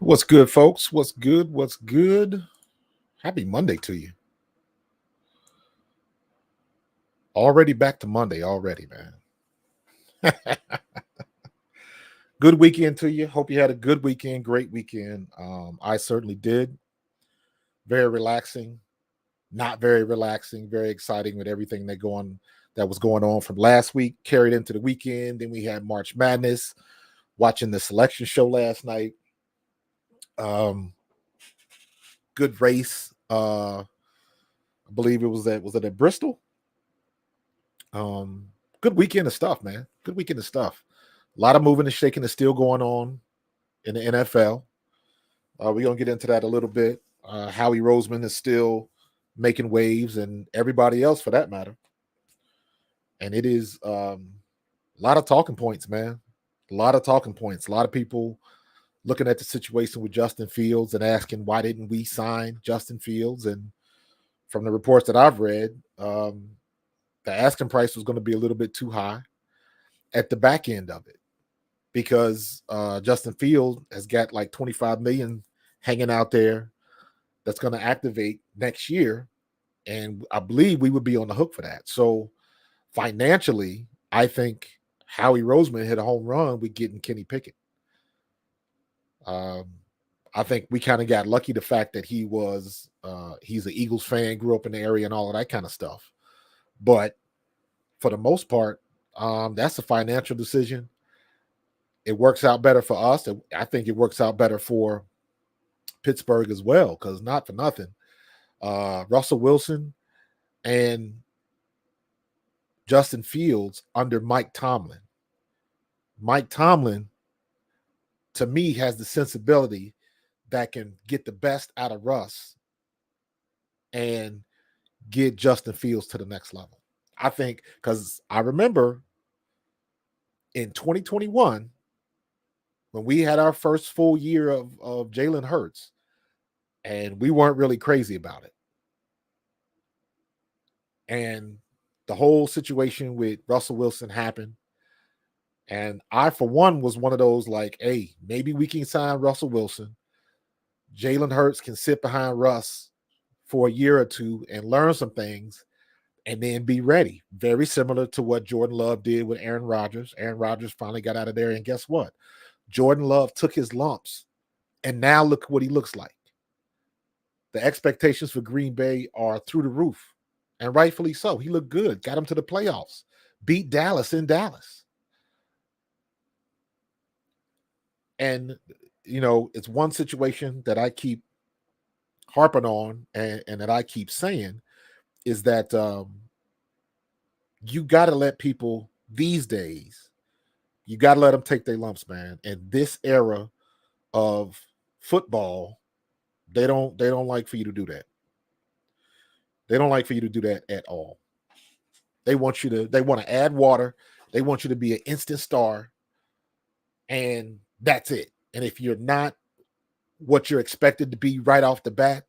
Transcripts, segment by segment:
What's good, folks? What's good? What's good? Happy Monday to you. Already back to Monday already, man. Good weekend to you. Hope you had a good weekend, great weekend. I certainly did. Very relaxing, not very relaxing, very exciting with everything that was going on from last week, carried into the weekend. Then we had March Madness, watching the selection show last night. Good race. I believe it at Bristol. Good weekend of stuff, man. Good weekend of stuff. A lot of moving and shaking is still going on in the NFL. We're gonna get into that a little bit. Howie Roseman is still making waves, and everybody else for that matter. And it is a lot of talking points, man. A lot of talking points. A lot of people looking at the situation with Justin Fields and asking why didn't we sign Justin Fields? And from the reports that I've read, the asking price was going to be a little bit too high at the back end of it because Justin Fields has got like 25 million hanging out there that's going to activate next year. And I believe we would be on the hook for that. So financially, I think Howie Roseman hit a home run with getting Kinney Pickett. I think we kind of got lucky the fact that he's an Eagles fan, grew up in the area and all of that kind of stuff. But for the most part, that's a financial decision. It works out better for us. I think it works out better for Pittsburgh as well, because not for nothing, Russell Wilson and Justin Fields under Mike Tomlin. Mike Tomlin, to me, has the sensibility that can get the best out of Russ and get Justin Fields to the next level. I think, because I remember in 2021, when we had our first full year of Jalen Hurts, and we weren't really crazy about it. And the whole situation with Russell Wilson happened. And I, for one, was one of those like, hey, maybe we can sign Russell Wilson. Jalen Hurts can sit behind Russ for a year or two and learn some things and then be ready. Very similar to what Jordan Love did with Aaron Rodgers. Aaron Rodgers finally got out of there, and guess what? Jordan Love took his lumps, and now look what he looks like. The expectations for Green Bay are through the roof, and rightfully so. He looked good, got him to the playoffs, beat Dallas in Dallas. And, it's one situation that I keep harping on and that I keep saying is that you got to let people these days, you got to let them take their lumps, man. And this era of football, they don't like for you to do that. They don't like for you to do that at all. They want to add water. They want you to be an instant star. And that's it. And if you're not what you're expected to be right off the bat,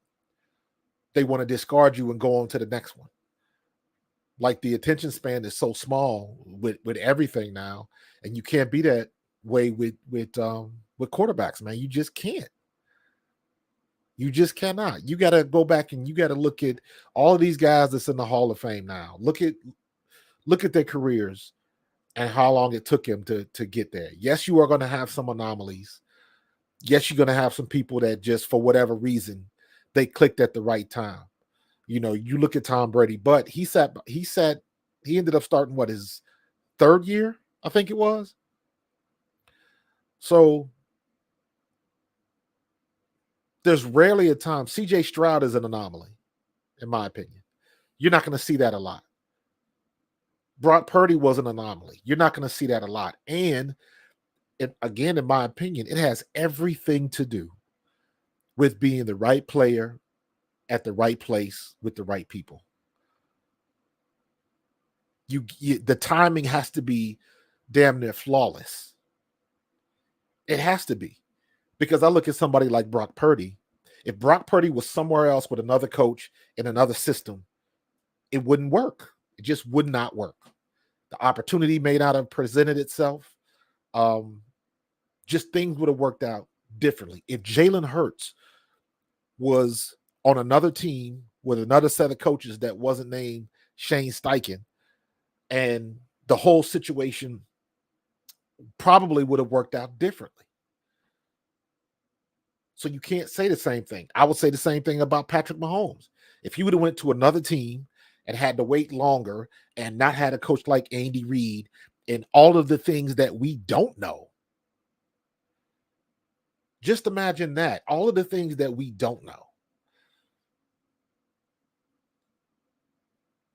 they want to discard you and go on to the next one. Like, the attention span is so small with everything now, and you can't be that way with quarterbacks, man. You just can't. You just cannot. You got to go back and you got to look at all of these guys that's in the Hall of Fame now. Look at their careers and how long it took him to get there. Yes, you are going to have some anomalies. Yes, you're going to have some people that just, for whatever reason, they clicked at the right time. You look at Tom Brady, but he ended up starting his third year, I think it was. So there's rarely a time. CJ Stroud is an anomaly, in my opinion. You're not going to see that a lot. Brock Purdy was an anomaly. You're not going to see that a lot. And again, in my opinion, it has everything to do with being the right player at the right place with the right people. The timing has to be damn near flawless. It has to be. Because I look at somebody like Brock Purdy. If Brock Purdy was somewhere else with another coach in another system, it wouldn't work. It just would not work. The opportunity may not have presented itself. Just things would have worked out differently. If Jalen Hurts was on another team with another set of coaches that wasn't named Shane Steichen, and the whole situation probably would have worked out differently. So you can't say the same thing. I would say the same thing about Patrick Mahomes. If he would have went to another team and had to wait longer and not had a coach like Andy Reid and all of the things that we don't know, just imagine that. All of the things that we don't know.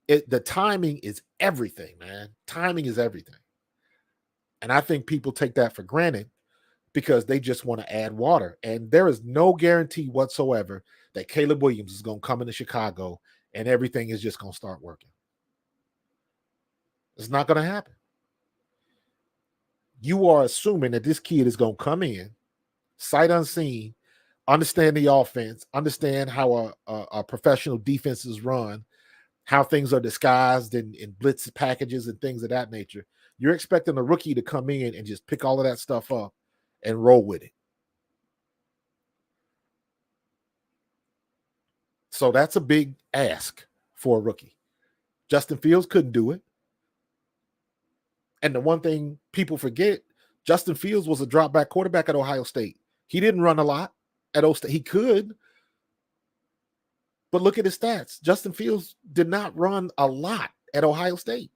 The timing is everything, man. Timing is everything. And I think people take that for granted because they just want to add water. And there is no guarantee whatsoever that Caleb Williams is going to come into Chicago and everything is just going to start working. It's not going to happen. You are assuming that this kid is going to come in, sight unseen, understand the offense, understand how a professional defense is run, how things are disguised in blitz packages and things of that nature. You're expecting a rookie to come in and just pick all of that stuff up and roll with it. So that's a big ask for a rookie. Justin Fields couldn't do it. And the one thing people forget, Justin Fields was a drop back quarterback at Ohio State. He didn't run a lot at Ohio State. He could, but look at his stats. Justin Fields did not run a lot at Ohio State.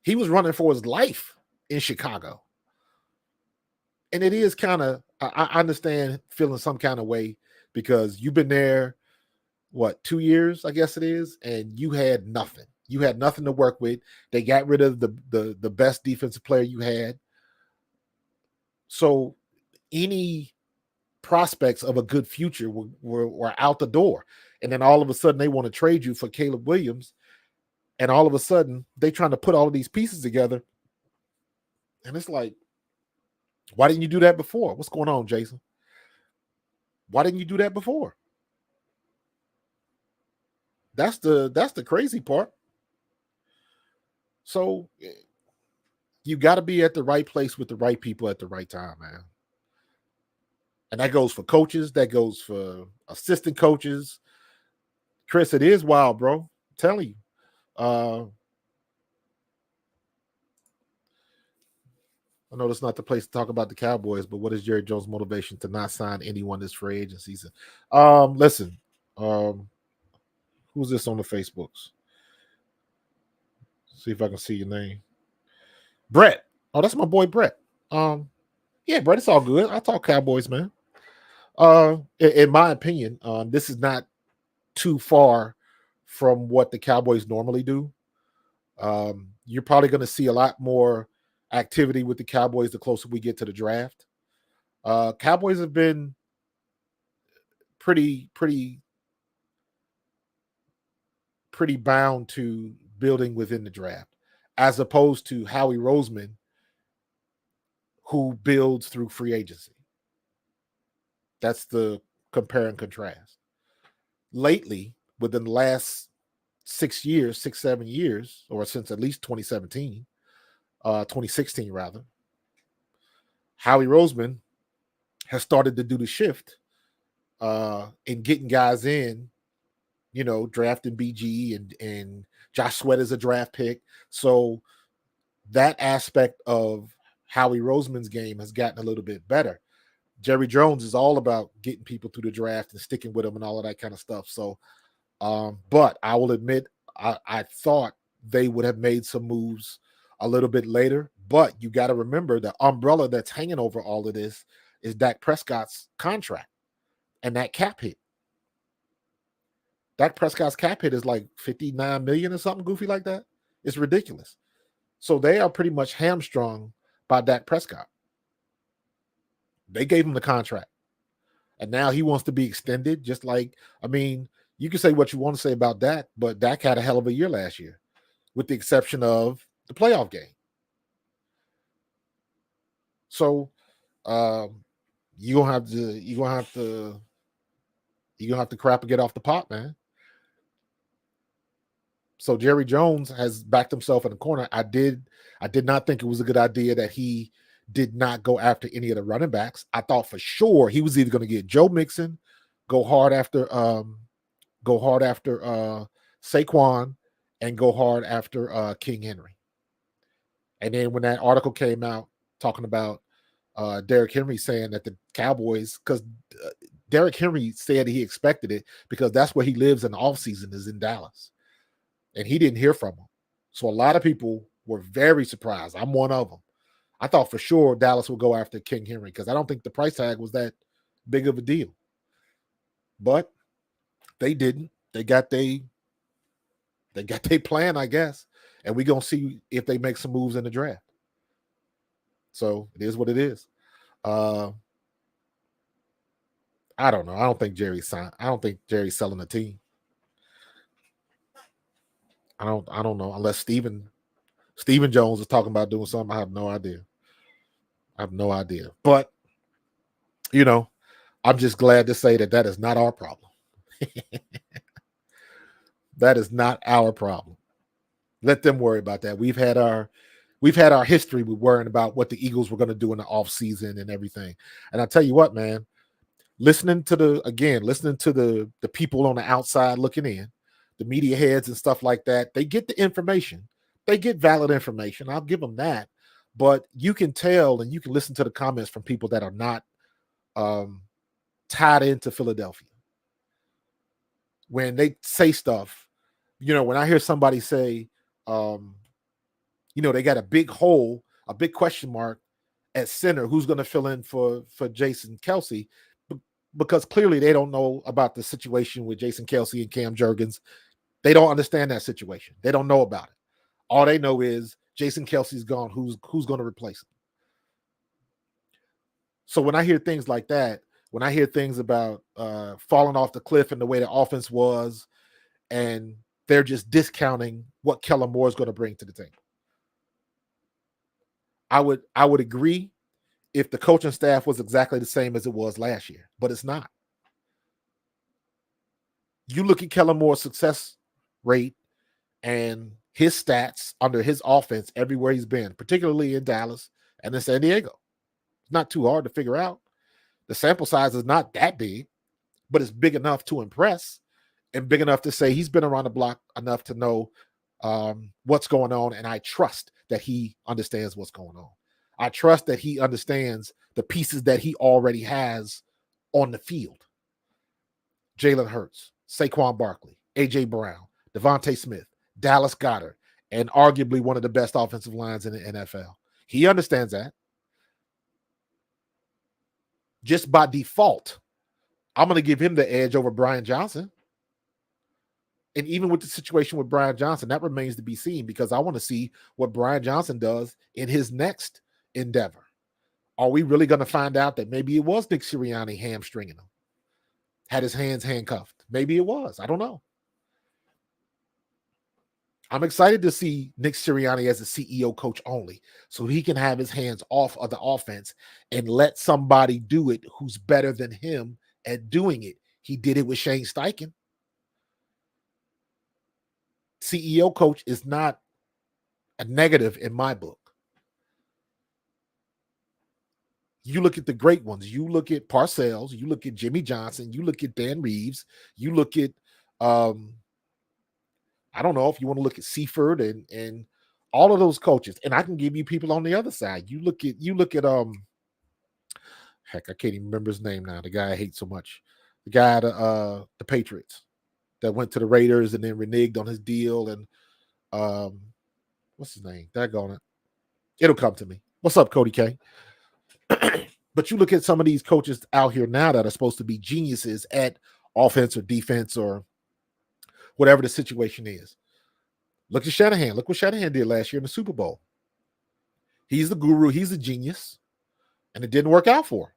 He was running for his life in Chicago. And it is kind of, I understand feeling some kind of way because you've been there, 2 years, I guess it is, and you had nothing. You had nothing to work with. They got rid of the best defensive player you had. So any prospects of a good future were out the door. And then all of a sudden they want to trade you for Caleb Williams. And all of a sudden they trying to put all of these pieces together. And it's like, why didn't you do that before? What's going on, Jason? Why didn't you do that before? That's the crazy part. So you got to be at the right place with the right people at the right time, man. And that goes for coaches. That goes for assistant coaches. Chris, it is wild, bro. I'm telling you. I know that's not the place to talk about the Cowboys, but what is Jerry Jones' motivation to not sign anyone this free agency season? Listen, who's this on the Facebooks? See if I can see your name. Brett. Oh, that's my boy Brett. Yeah, Brett, it's all good. I talk Cowboys, man. In my opinion, this is not too far from what the Cowboys normally do. You're probably going to see a lot more activity with the Cowboys the closer we get to the draft. Cowboys have been pretty bound to building within the draft, as opposed to Howie Roseman, who builds through free agency. That's the compare and contrast. Lately, within the last 6 years, 7 years, or since at least 2017, 2016 rather, Howie Roseman has started to do the shift in getting guys in, drafting BG and Josh Sweat is a draft pick. So that aspect of Howie Roseman's game has gotten a little bit better. Jerry Jones is all about getting people through the draft and sticking with them and all of that kind of stuff. So, but I will admit, I thought they would have made some moves a little bit later. But you got to remember the umbrella that's hanging over all of this is Dak Prescott's contract and that cap hit. Dak Prescott's cap hit is like $59 million or something goofy like that. It's ridiculous. So they are pretty much hamstrung by Dak Prescott. They gave him the contract. And now he wants to be extended, just like, you can say what you want to say about Dak, but Dak had a hell of a year last year, with the exception of the playoff game. So you're gonna have to crap and get off the pot, man. So Jerry Jones has backed himself in the corner. I did not think it was a good idea that he did not go after any of the running backs. I thought for sure he was either going to get Joe Mixon, go hard after Saquon, and go hard after King Henry. And then when that article came out talking about Derrick Henry saying that the Cowboys, because Derrick Henry said he expected it because that's where he lives in the offseason is in Dallas. And he didn't hear from him. So a lot of people were very surprised. I'm one of them. I thought for sure Dallas would go after King Henry because I don't think the price tag was that big of a deal. But they didn't. They got their plan, I guess. And we're going to see if they make some moves in the draft. So it is what it is. I don't know. I don't think Jerry's selling the team. I don't know unless Stephen Jones is talking about doing something. I have no idea. But I'm just glad to say that is not our problem. That is not our problem. Let them worry about that. We've had our history with worrying about what the Eagles were going to do in the offseason and everything. And I tell you what, man, listening to the people on the outside looking in, the media heads and stuff like that, they get the information. They get valid information. I'll give them that. But you can tell and you can listen to the comments from people that are not tied into Philadelphia. When they say stuff, when I hear somebody say, they got a big hole, a big question mark at center, who's going to fill in for Jason Kelce? Because clearly they don't know about the situation with Jason Kelce and Cam Jurgens. They don't understand that situation. They don't know about it. All they know is Jason Kelce's gone. Who's going to replace him? So when I hear things like that, when I hear things about falling off the cliff and the way the offense was, and they're just discounting what Kellen Moore is going to bring to the table. I would agree if the coaching staff was exactly the same as it was last year, but it's not. You look at Kellen Moore's success rate and his stats under his offense everywhere he's been, particularly in Dallas and in San Diego. It's not too hard to figure out. The sample size is not that big, but it's big enough to impress and big enough to say he's been around the block enough to know what's going on, and I trust that he understands what's going on. I trust that he understands the pieces that he already has on the field. Jalen Hurts, Saquon Barkley, A.J. Brown, Devontae Smith, Dallas Goedert, and arguably one of the best offensive lines in the NFL. He understands that. Just by default, I'm going to give him the edge over Brian Johnson. And even with the situation with Brian Johnson, that remains to be seen because I want to see what Brian Johnson does in his next endeavor. Are we really going to find out that maybe it was Nick Sirianni hamstringing him? Had his hands handcuffed? Maybe it was. I don't know. I'm excited to see Nick Sirianni as a CEO coach only so he can have his hands off of the offense and let somebody do it who's better than him at doing it. He did it with Shane Steichen. CEO coach is not a negative in my book. You look at the great ones. You look at Parcells. You look at Jimmy Johnson. You look at Dan Reeves. You look at, I don't know if you want to look at Seifert and all of those coaches. And I can give you people on the other side. You look at heck, I can't even remember his name now. The guy I hate so much. The guy at the Patriots that went to the Raiders and then reneged on his deal. And what's his name? Daggone it. It'll come to me. What's up, Cody K? But you look at some of these coaches out here now that are supposed to be geniuses at offense or defense or whatever the situation is. Look at Shanahan. Look what Shanahan did last year in the Super Bowl. He's the guru. He's a genius. And it didn't work out for him.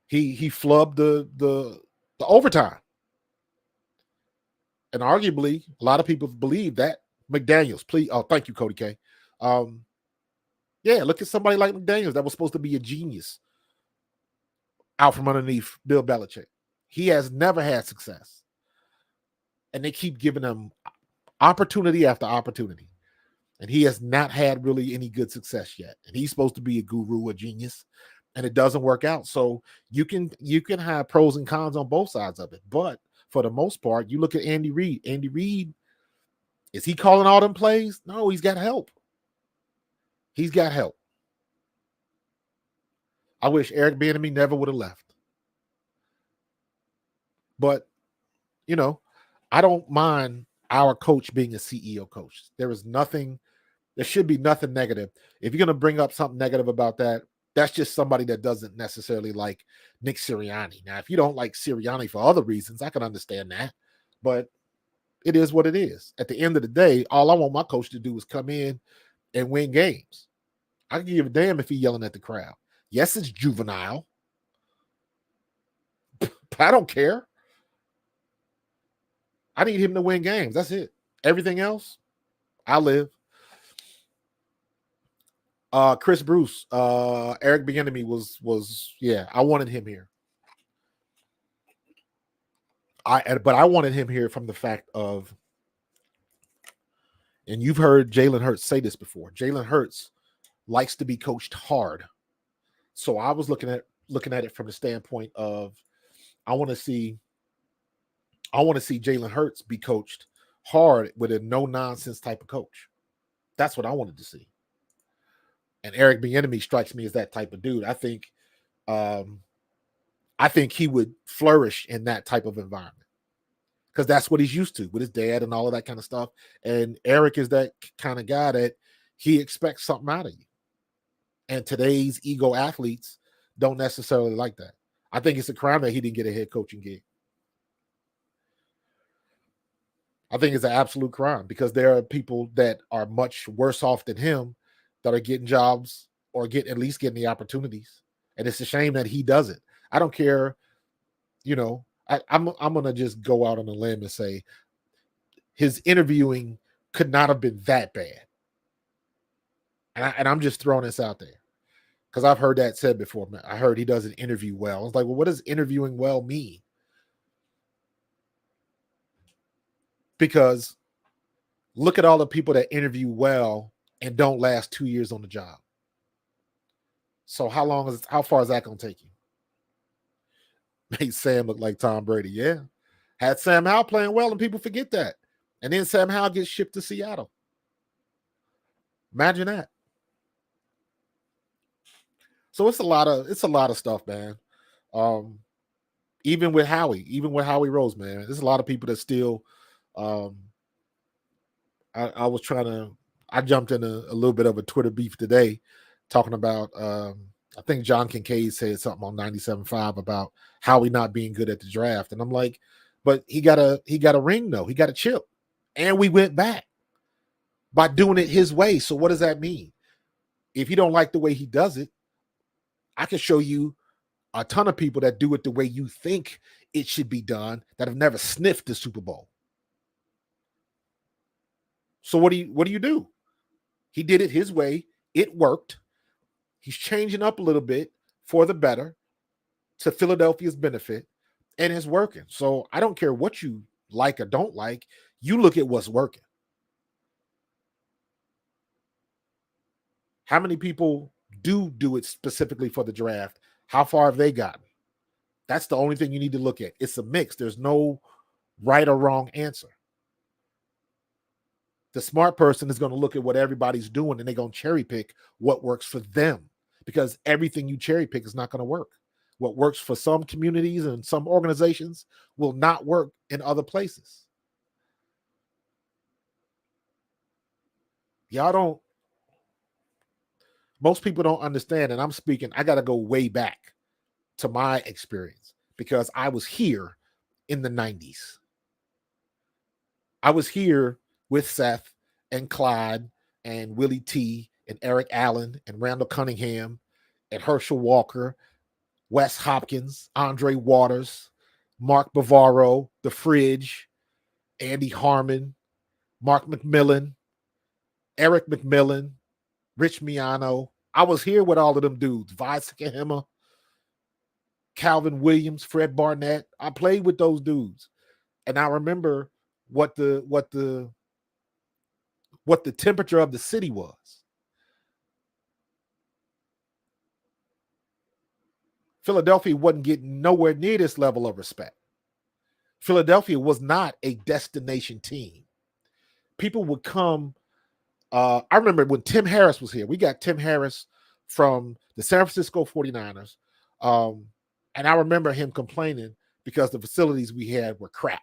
He flubbed the overtime. And arguably, a lot of people believe that McDaniels, please. Oh, thank you, Cody K. Yeah, look at somebody like McDaniels that was supposed to be a genius out from underneath Bill Belichick. He has never had success. And they keep giving him opportunity after opportunity. And he has not had really any good success yet. And he's supposed to be a guru, a genius, and it doesn't work out. So you can have pros and cons on both sides of it. But for the most part, you look at Andy Reid. Andy Reid, is he calling all them plays? No, he's got help. He's got help. I wish Eric Bieniemy never would have left. But, you know, I don't mind our coach being a CEO coach. There should be nothing negative. If you're going to bring up something negative about that, that's just somebody that doesn't necessarily like Nick Sirianni. Now, if you don't like Sirianni for other reasons, I can understand that. But it is what it is. At the end of the day, all I want my coach to do is come in and win games. I can give a damn if he's yelling at the crowd. Yes, it's juvenile, but I don't care. I need him to win games. That's it. Everything else, I live. Chris Bruce, Eric Bieniemy was I wanted him here. But I wanted him here from the fact of, and you've heard Jalen Hurts say this before. Jalen Hurts likes to be coached hard. So I was looking at it from the standpoint of I want to see Jalen Hurts be coached hard with a no-nonsense type of coach. That's what I wanted to see. And Eric Bieniemy strikes me as that type of dude. I think he would flourish in that type of environment because that's what he's used to with his dad and all of that kind of stuff. And Eric is that kind of guy that he expects something out of you. And today's ego athletes don't necessarily like that. I think it's a crime that he didn't get a head coaching gig. I think it's an absolute crime because there are people that are much worse off than him that are getting jobs or at least getting the opportunities. And it's a shame that he doesn't. I don't care. You know, I'm going to just go out on a limb and say his interviewing could not have been that bad. And I'm just throwing this out there because I've heard that said before. I heard he doesn't interview well. I was like, well, what does interviewing well mean? Because look at all the people that interview well and don't last 2 years on the job. So how far is that going to take you? Made Sam look like Tom Brady. Yeah. Had Sam Howell playing well and people forget that. And then Sam Howell gets shipped to Seattle. Imagine that. So it's a lot of stuff, man. Even with Howie Roseman, there's a lot of people that still I jumped in a little bit of a Twitter beef today talking about I think John Kincaid said something on 97.5 about Howie not being good at the draft. And I'm like, but he got a ring though. He got a chip. And we went back by doing it his way. So what does that mean? If you don't like the way he does it, I can show you a ton of people that do it the way you think it should be done that have never sniffed the Super Bowl. So what do you do? He did it his way. It worked. He's changing up a little bit for the better to Philadelphia's benefit, and it's working. So I don't care what you like or don't like. You look at what's working. How many people do it specifically for the draft? How far have they gotten? That's the only thing you need to look at. It's a mix. There's no right or wrong answer. The smart person is going to look at what everybody's doing and they're going to cherry pick what works for them because everything you cherry pick is not going to work. What works for some communities and some organizations will not work in other places. Most people don't understand, and I'm speaking, I got to go way back to my experience because I was here in the 90s. I was here with Seth and Clyde and Willie T and Eric Allen and Randall Cunningham and Herschel Walker, Wes Hopkins, Andre Waters, Mark Bavaro, The Fridge, Andy Harmon, Mark McMillan, Eric McMillan, Rich Miano. I was here with all of them dudes. Vi Sakahima, Calvin Williams, Fred Barnett. I played with those dudes. And I remember what the what the temperature of the city was. Philadelphia wasn't getting nowhere near this level of respect. Philadelphia was not a destination team. People would come. I remember when Tim Harris was here. We got Tim Harris from the San Francisco 49ers. And I remember him complaining because the facilities we had were crap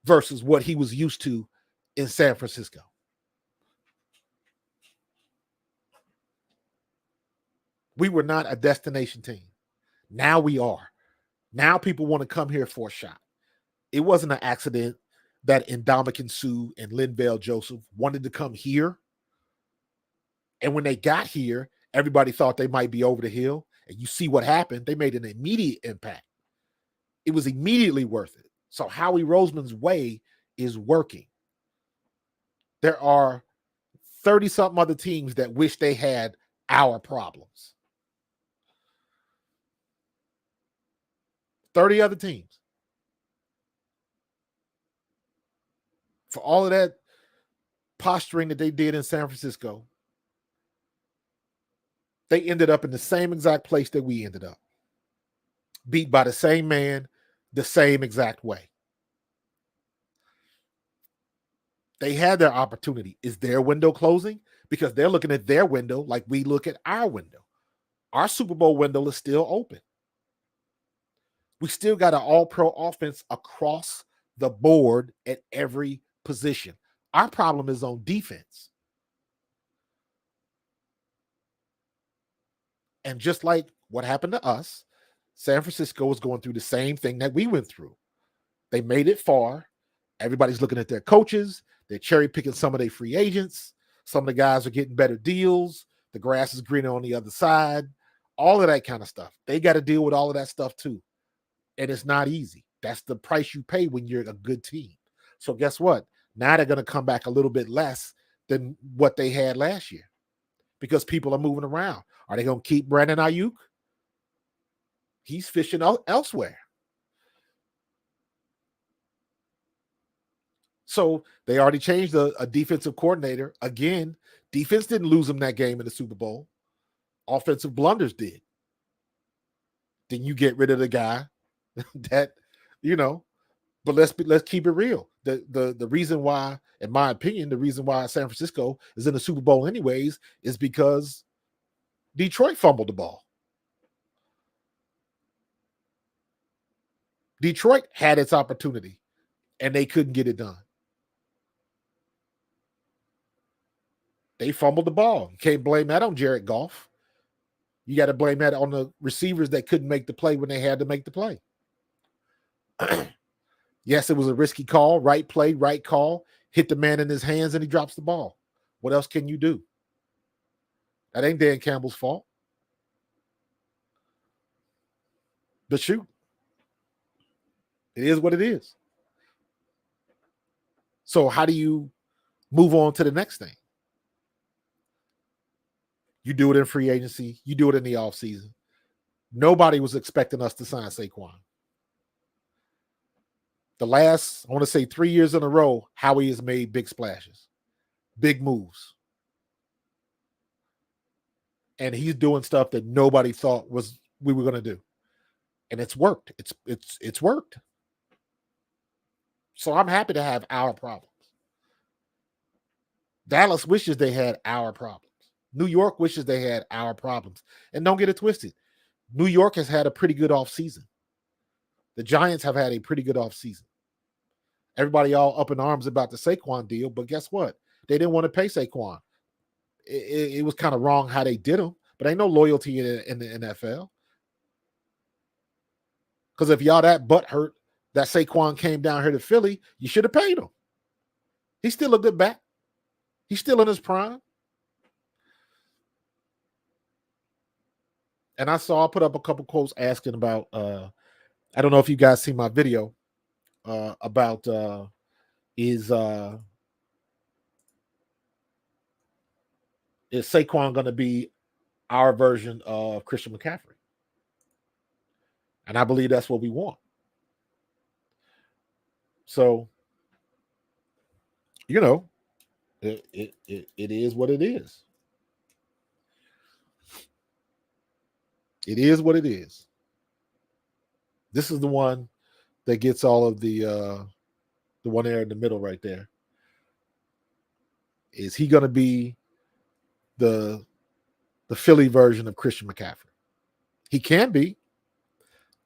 versus what he was used to in San Francisco. We were not a destination team. Now we are. Now people want to come here for a shot. It wasn't an accident that Ndamukong Suh and Linval Joseph wanted to come here. And when they got here, everybody thought they might be over the hill. And you see what happened. They made an immediate impact. It was immediately worth it. So Howie Roseman's way is working. There are 30-something other teams that wish they had our problems. 30 other teams. For all of that posturing that they did in San Francisco, they ended up in the same exact place that we ended up. Beat by the same man, the same exact way. They had their opportunity. Is their window closing? Because they're looking at their window like we look at our window. Our Super Bowl window is still open. We still got an all-pro offense across the board at every position. Our problem is on defense. And just like what happened to us, San Francisco was going through the same thing that we went through. They made it far. Everybody's looking at their coaches. They're cherry picking some of their free agents. Some of the guys are getting better deals. The grass is greener on the other side. All of that kind of stuff. They got to deal with all of that stuff too. And it's not easy. That's the price you pay when you're a good team. So guess what? Now they're going to come back a little bit less than what they had last year because people are moving around. Are they going to keep Brandon Ayuk? He's fishing elsewhere. So they already changed a defensive coordinator. Again, defense didn't lose them that game in the Super Bowl. Offensive blunders did. Then you get rid of the guy that, but let's keep it real. The reason why, in my opinion, the reason why San Francisco is in the Super Bowl anyways is because Detroit fumbled the ball. Detroit had its opportunity and they couldn't get it done. They fumbled the ball. You can't blame that on Jared Goff. You got to blame that on the receivers that couldn't make the play when they had to make the play. Yes, it was a risky call, right play, right call, hit the man in his hands and he drops the ball. What else can you do? That ain't Dan Campbell's fault. But shoot, it is what it is. So how do you move on to the next thing? You do it in free agency. You do it in the offseason. Nobody was expecting us to sign Saquon. The last, I want to say 3 years in a row, Howie has made big splashes, big moves. And he's doing stuff that nobody thought we were going to do. And it's worked. It's worked. So I'm happy to have our problems. Dallas wishes they had our problems. New York wishes they had our problems. And don't get it twisted. New York has had a pretty good offseason. The Giants have had a pretty good offseason. Everybody all up in arms about the Saquon deal, but guess what? They didn't want to pay Saquon. It was kind of wrong how they did him, but ain't no loyalty in the NFL. Because if y'all that butthurt that Saquon came down here to Philly, you should have paid him. He's still a good back. He's still in his prime. And I put up a couple quotes asking about, I don't know if you guys see my video about is Saquon going to be our version of Christian McCaffrey? And I believe that's what we want. So, It is what it is. It is what it is. This is the one that gets all of the one there in the middle right there. Is he going to be the Philly version of Christian McCaffrey? He can be.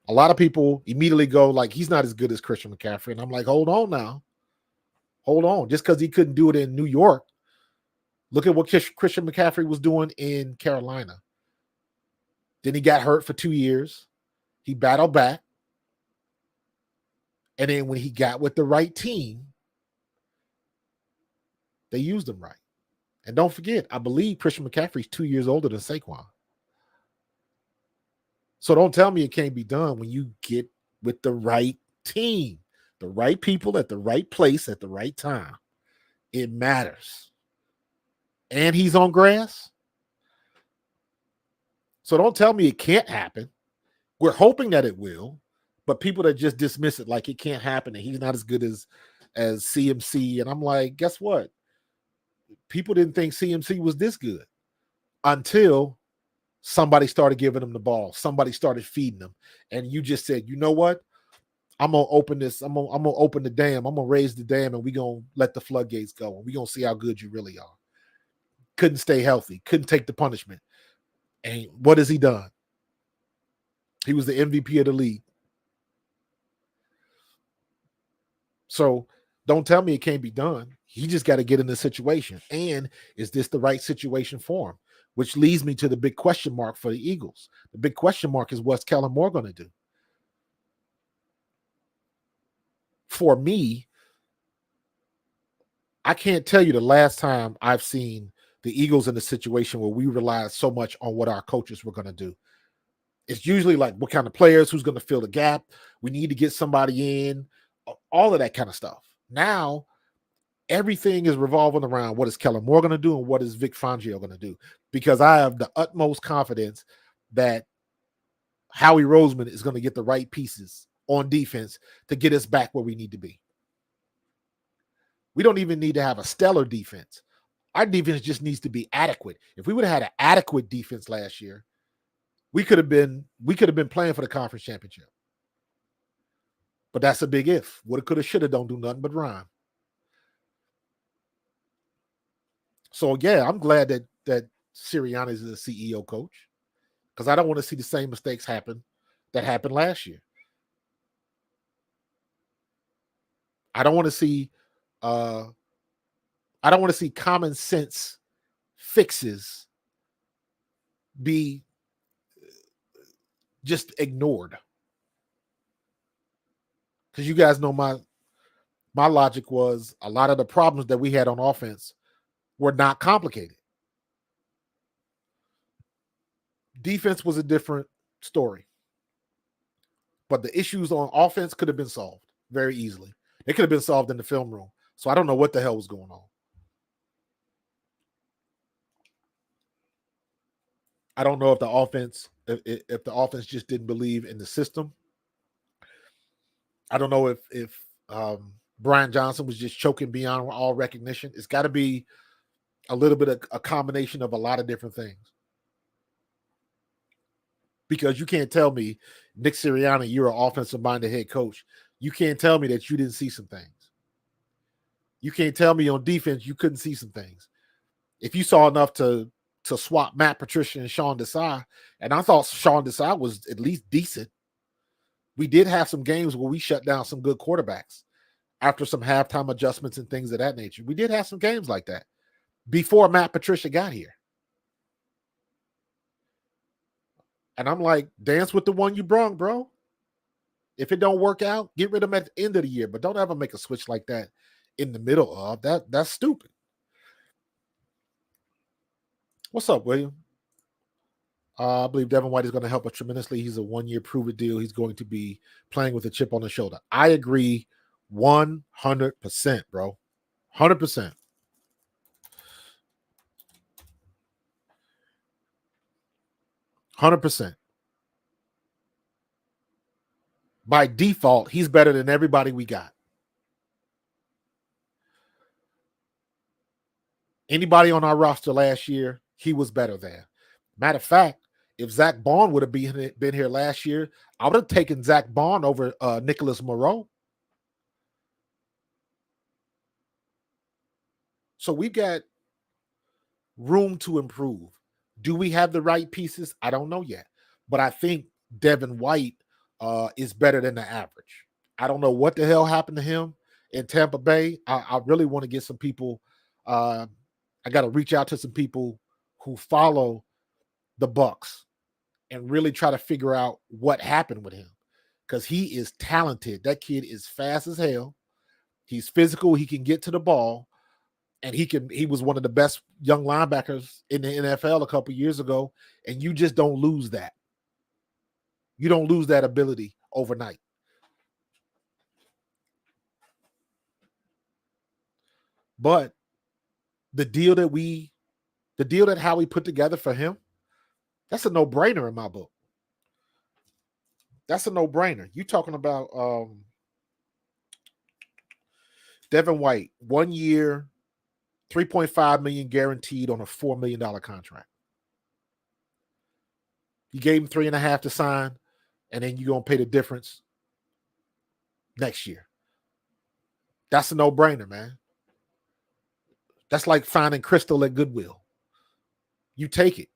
A lot of people immediately go like, he's not as good as Christian McCaffrey. And I'm like, hold on now. Hold on. Just because he couldn't do it in New York, look at what Christian McCaffrey was doing in Carolina. Then he got hurt for 2 years. He battled back. And then when he got with the right team, they used him right. And don't forget, I believe Christian McCaffrey's 2 years older than Saquon. So don't tell me it can't be done when you get with the right team, the right people at the right place at the right time. It matters. And he's on grass. So don't tell me it can't happen. We're hoping that it will, but people that just dismiss it like it can't happen and he's not as good as CMC. And I'm like, guess what? People didn't think CMC was this good until somebody started giving him the ball. Somebody started feeding him. And you just said, you know what? I'm going to open this. I'm going to open the dam. I'm going to raise the dam and we're going to let the floodgates go. And we're going to see how good you really are. Couldn't stay healthy. Couldn't take the punishment. And what has he done? He was the MVP of the league. So don't tell me it can't be done. He just got to get in the situation. And is this the right situation for him? Which leads me to the big question mark for the Eagles. The big question mark is what's Kellen Moore going to do? For me, I can't tell you the last time I've seen the Eagles in a situation where we relied so much on what our coaches were going to do. It's usually like what kind of players, who's going to fill the gap. We need to get somebody in, all of that kind of stuff. Now, everything is revolving around what is Kellen Moore going to do and what is Vic Fangio going to do. Because I have the utmost confidence that Howie Roseman is going to get the right pieces on defense to get us back where we need to be. We don't even need to have a stellar defense. Our defense just needs to be adequate. If we would have had an adequate defense last year, we could have been playing for the conference championship. But that's a big if. Woulda, coulda, shoulda don't do nothing but rhyme. So yeah, I'm glad that Sirianni is the CEO coach because I don't want to see the same mistakes happen that happened last year. I don't want to see common sense fixes be just ignored. Because you guys know my logic was a lot of the problems that we had on offense were not complicated. Defense was a different story. But the issues on offense could have been solved very easily. They could have been solved in the film room. So I don't know what the hell was going on. I don't know if the offense just didn't believe in the system. I don't know if Brian Johnson was just choking beyond all recognition. It's got to be a little bit of a combination of a lot of different things. Because you can't tell me, Nick Sirianni, you're an offensive-minded head coach. You can't tell me that you didn't see some things. You can't tell me on defense you couldn't see some things. If you saw enough to swap Matt Patricia and Sean Desai, and I thought Sean Desai was at least decent. We did have some games where we shut down some good quarterbacks after some halftime adjustments and things of that nature. We did have some games like that before Matt Patricia got here. And I'm like, dance with the one you brung, bro. If it don't work out, get rid of them at the end of the year. But don't ever make a switch like that in the middle of that. That's stupid. What's up, William? I believe Devin White is going to help us tremendously. He's a 1-year prove-it deal. He's going to be playing with a chip on his shoulder. I agree 100%, bro. 100%. By default, he's better than everybody we got. Anybody on our roster last year, he was better than. Matter of fact, if Zach Bond would have been here last year, I would have taken Zach Bond over Nicholas Moreau. So we've got room to improve. Do we have the right pieces? I don't know yet. But I think Devin White is better than the average. I don't know what the hell happened to him in Tampa Bay. I really want to get some people. I got to reach out to some people who follow the Bucks and really try to figure out what happened with him, because he is talented. That kid is fast as hell. He's physical. He can get to the ball, and he was one of the best young linebackers in the NFL a couple years ago, and you just don't lose that. You don't lose that ability overnight. But the deal that Howie put together for him, that's a no-brainer in my book. That's a no-brainer. You talking about Devin White, 1 year, $3.5 million guaranteed on a $4 million contract. You gave him 3.5 to sign, and then you're gonna pay the difference next year. That's a no-brainer, man. That's like finding crystal at Goodwill. You take it.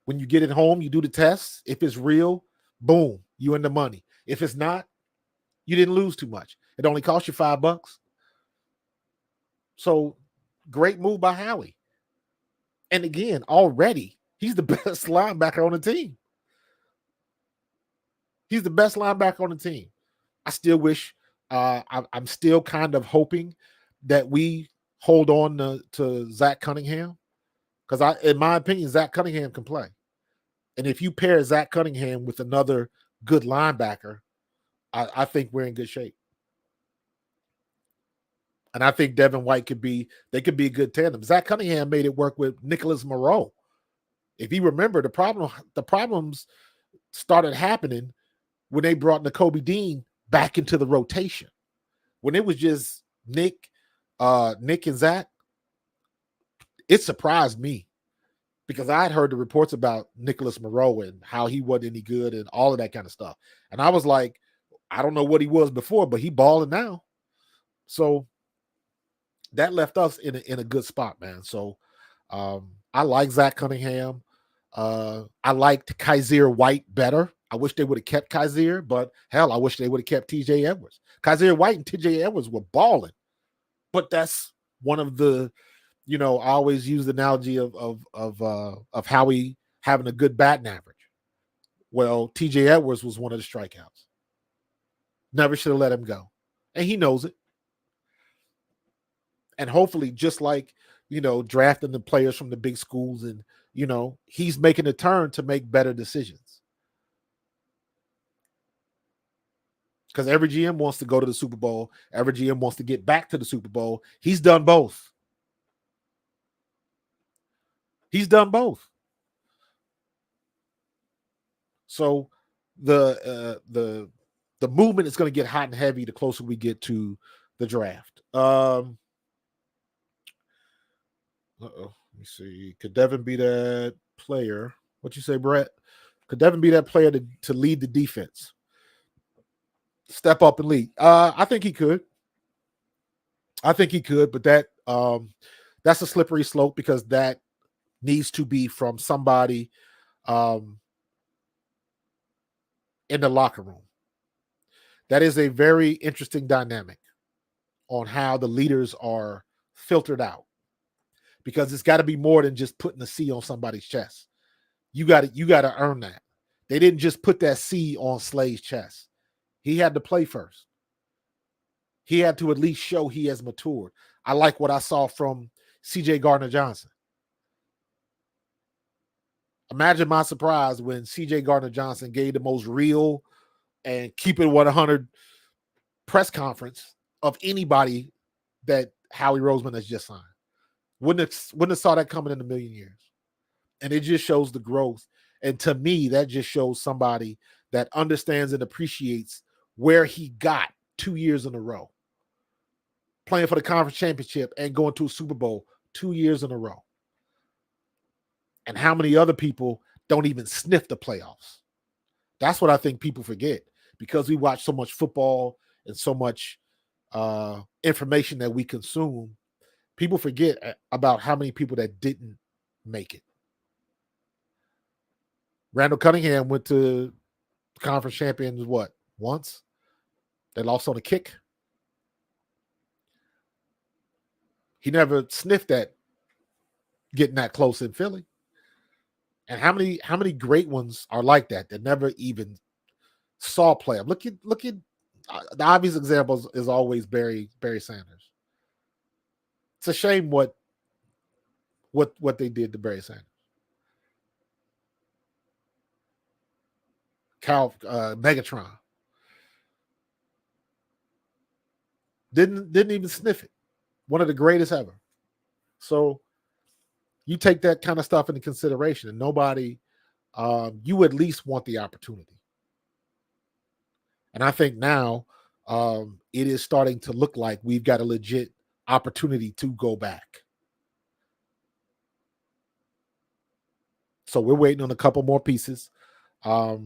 When you get it home, you do the test. If it's real, boom, you in the money. If it's not, you didn't lose too much. It only cost you $5. So great move by Howie. And again, already, he's the best linebacker on the team. He's the best linebacker on the team. I still wish, I'm still kind of hoping that we hold on to Zach Cunningham, because in my opinion, Zach Cunningham can play. And if you pair Zach Cunningham with another good linebacker, I think we're in good shape. And I think Devin White could be a good tandem. Zach Cunningham made it work with Nicholas Moreau. If you remember, the problems started happening when they brought Nakobe Dean back into the rotation. When it was just Nick and Zach, it surprised me, because I had heard the reports about Nicholas Moreau and how he wasn't any good and all of that kind of stuff. And I was like, I don't know what he was before, but he balling now. So that left us in a good spot, man. So I like Zach Cunningham. I liked Kaiser White better. I wish they would have kept Kaiser, but hell, I wish they would have kept TJ Edwards. Kaiser White and TJ Edwards were balling. But that's one of the, I always use the analogy of Howie having a good batting average. Well, TJ Edwards was one of the strikeouts. Never should have let him go. And he knows it. And hopefully, just like, drafting the players from the big schools, and, he's making a turn to make better decisions. Because every GM wants to go to the Super Bowl. Every GM wants to get back to the Super Bowl. He's done both. So the movement is going to get hot and heavy the closer we get to the draft. Let me see. Could Devin be that player? What you say, Brett? Could Devin be that player to lead the defense? Step up and lead. I think he could. But that's a slippery slope, because that needs to be from somebody in the locker room. That is a very interesting dynamic on how the leaders are filtered out, because it's got to be more than just putting a C on somebody's chest. You got to earn that. They didn't just put that C on Slade's chest. He had to play first. He had to at least show he has matured. I like what I saw from C.J. Gardner-Johnson. Imagine my surprise when C.J. Gardner-Johnson gave the most real and keep it 100 press conference of anybody that Howie Roseman has just signed. Wouldn't have saw that coming in a million years. And it just shows the growth. And to me, that just shows somebody that understands and appreciates where he got 2 years in a row, playing for the conference championship and going to a Super Bowl 2 years in a row. And how many other people don't even sniff the playoffs? That's what I think people forget, because we watch so much football and so much information that we consume. People forget about how many people that didn't make it. Randall Cunningham went to conference champions, what, once? They lost on a kick. He never sniffed that getting that close in Philly. And how many great ones are like that never even saw play? Look at the obvious example is always Barry Sanders. It's a shame what they did to Barry Sanders. Megatron didn't even sniff it. One of the greatest ever. So you take that kind of stuff into consideration, and nobody, you at least want the opportunity. And I think now it is starting to look like we've got a legit opportunity to go back. So we're waiting on a couple more pieces. I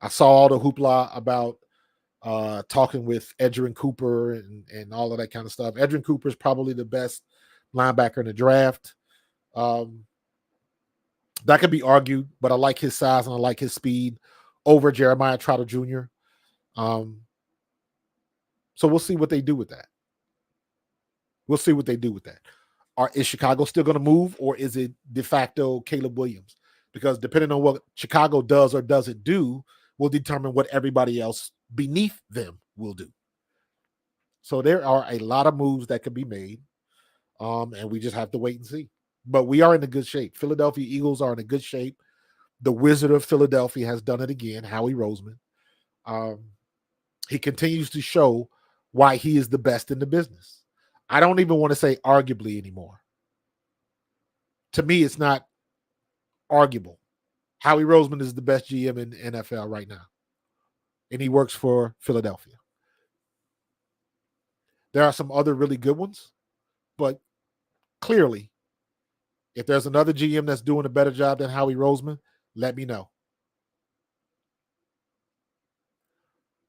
saw all the hoopla about talking with Edgerrin Cooper and all of that kind of stuff. Edgerrin Cooper is probably the best linebacker in the draft. That could be argued, but I like his size and I like his speed over Jeremiah Trotter Jr. So we'll see what they do with that. Is Chicago still going to move, or is it de facto Caleb Williams? Because depending on what Chicago does or doesn't do will determine what everybody else beneath them will do. So there are a lot of moves that can be made, and we just have to wait and see. But we are in a good shape. Philadelphia Eagles are in a good shape. The Wizard of Philadelphia has done it again, Howie Roseman. He continues to show why he is the best in the business. I don't even want to say arguably anymore. To me, it's not arguable. Howie Roseman is the best GM in the NFL right now, and he works for Philadelphia. There are some other really good ones, but clearly, if there's another GM that's doing a better job than Howie Roseman, let me know.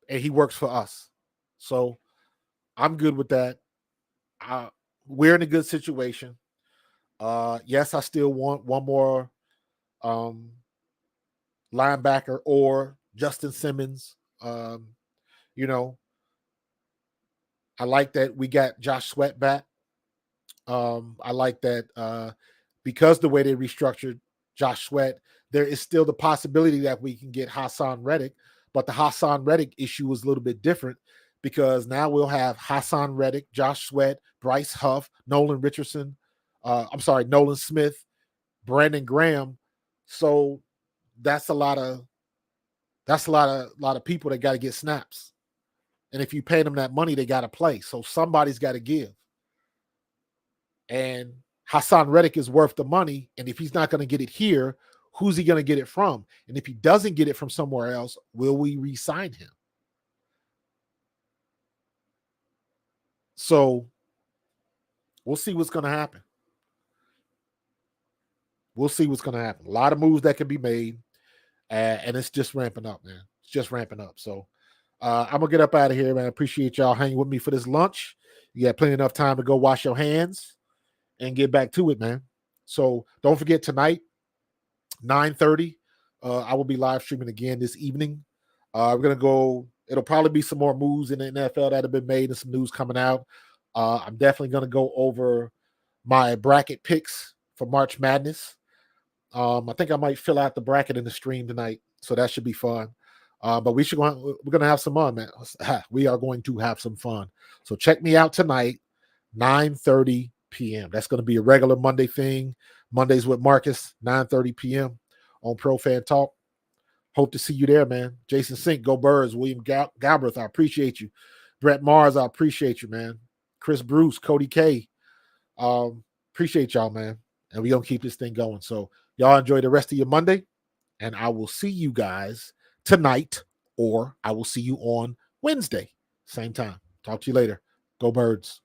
And he works for us. So I'm good with that. We're in a good situation. Yes, I still want one more linebacker or Justin Simmons. I like that we got Josh Sweat back. I like that because the way they restructured Josh Sweat, there is still the possibility that we can get Hassan Reddick, but the Hassan Reddick issue is a little bit different because now we'll have Hassan Reddick, Josh Sweat, Bryce Huff, Nolan Smith, Brandon Graham. So that's a lot of people that got to get snaps. And if you pay them that money, they got to play. So somebody's got to give. And Hassan Reddick is worth the money. And if he's not going to get it here, who's he going to get it from? And if he doesn't get it from somewhere else, will we re-sign him? So we'll see what's going to happen. A lot of moves that can be made. And it's just ramping up, man. It's just ramping up. So I'm going to get up out of here, man. I appreciate y'all hanging with me for this lunch. You got plenty enough time to go wash your hands and get back to it, man. So don't forget tonight, 9:30, I will be live streaming again this evening. We're going to go, it'll probably be some more moves in the NFL that have been made and some news coming out. I'm definitely going to go over my bracket picks for March Madness. I think I might fill out the bracket in the stream tonight, so that should be fun. But we're going to have some fun, man. We are going to have some fun. So check me out tonight, 9:30 p.m. That's going to be a regular Monday thing. Mondays with Marcus, 9:30 p.m. on Pro Fan Talk. Hope to see you there, man. Jason Sink, go Birds. William Galbraith, I appreciate you. Brett Mars, I appreciate you, man. Chris Bruce, Cody K. Appreciate y'all, man. And we're going to keep this thing going. So y'all enjoy the rest of your Monday. And I will see you guys tonight, or I will see you on Wednesday. Same time. Talk to you later. Go Birds.